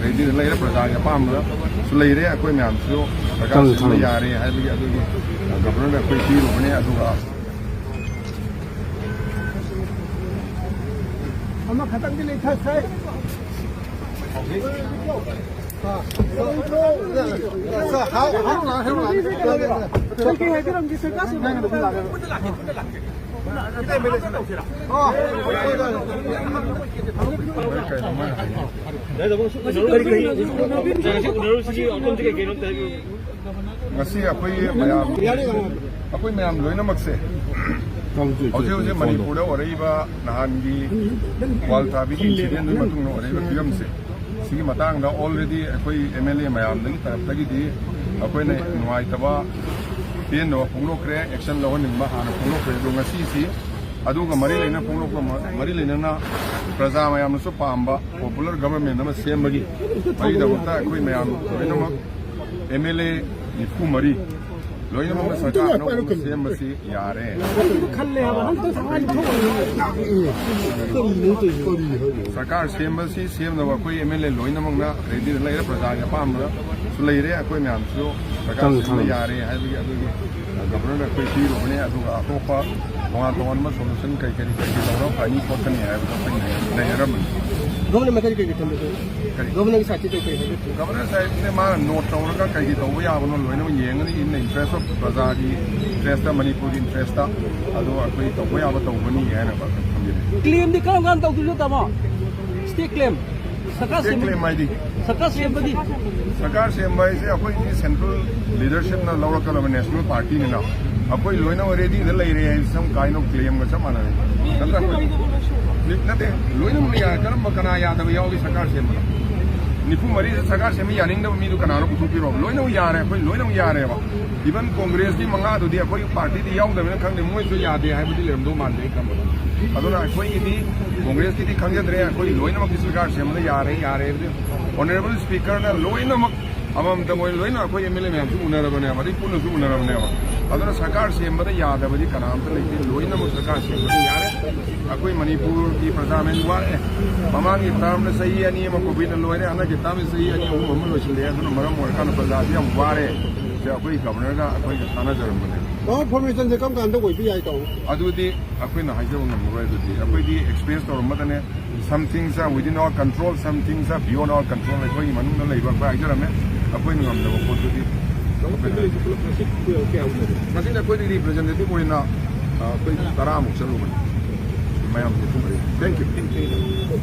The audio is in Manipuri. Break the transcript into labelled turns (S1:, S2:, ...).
S1: रेडी लेर प्रजा के पाम लेरे अखोई मैम सरकार यारे गवर्नर अखोई पीरुबने अखोई मैम लोइनमक से हौजे मणिपुर नहान की वाल ताबी इंसिडेंट फिल्म से ऑलरेडी अखोई MLA मैम तरफी अखोने नुआईतब पेन फोंदोक्रे एक्शन लौहनिंग हाँ फोंदोक्रे मरी लेना फोंदोक मरी लेना प्रजा मैम पाब पॉपुलर गवर्नमेंट सेमगी मरीदमक्ता अखोई मैम लोइनमक MLA 94 लोइनमक सरकार सेमसी यारे सरकार सेमसी सेमनब अखोई MLA लोइनमक रेडी लेर प्रजा के पाम लेरे अखोई मैम सरकार यारे गवर्नर अखोई पीरुबने अतोप तोान तोान सोल्यूशन कई लौर फनी खोटनी है गवर्नर साइड ने मा नोट तौर कई तब याबनो लोन येंगनी इन इंटरेस्ट ऑफ प्रजा की इंटरेस्ट मणिपुर इंटरेस्ट अखोई तब याब तौबनी है
S2: क्लेम स्टेट क्लेम सरकार सेम अखोई सेंट्रल लीडरशिप लौरकल नेशनल पार्टी अखोई लोन रेडी लेरे सम काइन ऑफ क्लेम चप माना नाते लोन कम कना यादव यावी सरकार सेम 94 सरकार सेम यानिंगदब मीदु कनानो पुथुपिरो लोन यारे अखोई लोन यारेबा इवन कांग्रेस की मंगादुदी अखोई पार्टी दी यावदबने खंगदे मोइसु यादे हाइबदि लेरमदो मानदे खम अदुना अखोई कांग्रेस की खंगद्रे अखोई लोइनमक सरकार सेमदा यारे ऑनरेबल स्पीकर ना लोइनमक अममद मोइ लोइना अखोई MLA मैम उनरबने मदि पुनसु उनरबने अदुना सरकार सेमदा यादबदि कनामता लेते लोइनमक सरकार सेमदा यारे अखोई मणिपुर की प्रजा में वारे ममांगी टर्म ने सही अनि म कोविड लोइने अना के टर्म सही अनि हम लोइसले अदुना मरम ओरकान प्रजा यम वारे से अखोई गवर्नर का अखोई थाना जरमने फॉर्मेशन से कम कांदो कोई भी आई तो अदुदी अखोइना हाइजो नमरोय अदुदी अखोइदी experience तौरमदने some things are within our control, some things are beyond our control. Like we manu na iba pa aja rame, apoy nungam na bukod di. Kasi na apoy di representative mo na apoy tara mo sa luman. Mayam di tumari. Thank you.